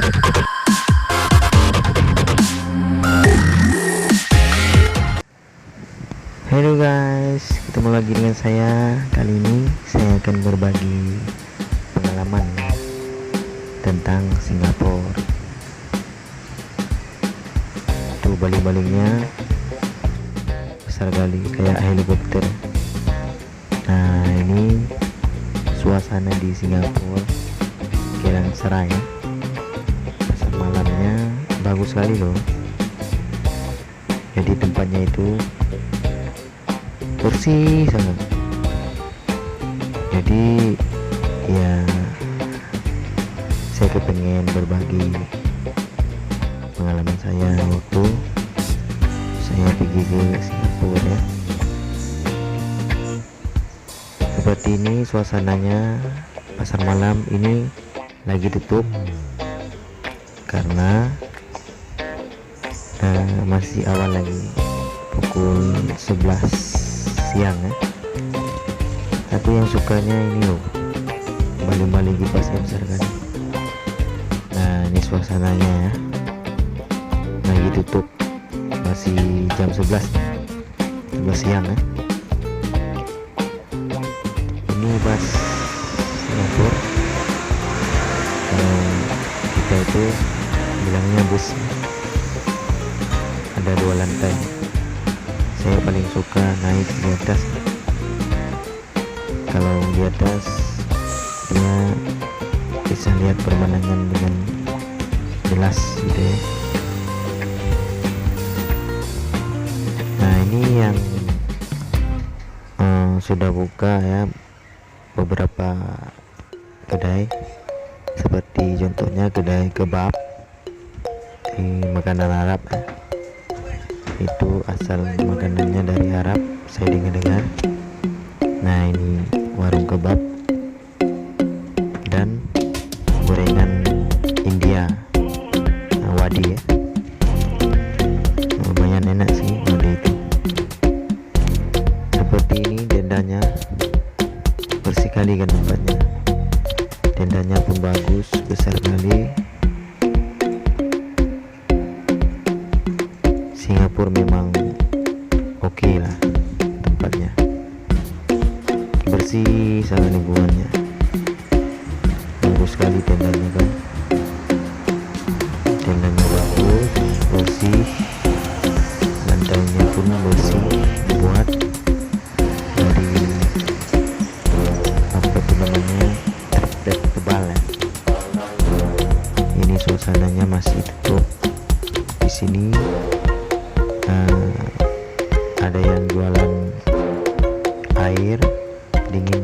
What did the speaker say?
Halo guys, ketemu lagi dengan saya. Kali ini saya akan berbagi pengalaman tentang Singapura. Tuh baling-balingnya besar kali, kayak helikopter. Nah, ini suasana di Singapura, Geylang Serai ya. Pasar malamnya bagus sekali loh. Jadi tempatnya itu bersih sangat. Jadi ya, saya kepengen berbagi pengalaman saya waktu saya pergi ke Singapura ya. Seperti ini suasananya. Pasar malam ini lagi tutup karena masih awal lagi, pukul 11 siang ya. Aku yang sukanya ini loh, baling-baling kipasnya besar kan. Nah, ini suasananya ya, lagi tutup, masih jam 11 siang ya. Ini bus Singapura, kita itu bilangnya bus, ada 2 lantai. Saya paling suka naik di atas. Kalau di atas dia bisa lihat pemandangan dengan jelas gitu ya. Nah, ini yang sudah buka ya, beberapa kedai, seperti contohnya kedai kebab di makanan Arab ya. Itu asal makanannya dari Arab, saya dengar-dengar. Nah, ini warung kebab dan gorengan India, wadi ya. Lumayan enak sih wadi itu. Seperti ini tendanya, bersih kali kan tempatnya. Tendanya pun bagus, besar kali. Singapura memang oke lah tempatnya, bersih sangat lingkungannya, bagus sekali tendanya kan. Tendanya bagus, bersih, lantainya pun bersih, dibuat dari apa itu namanya, carpet tebal ya. Ini suasananya masih tutup. Di sini ada yang jualan air dingin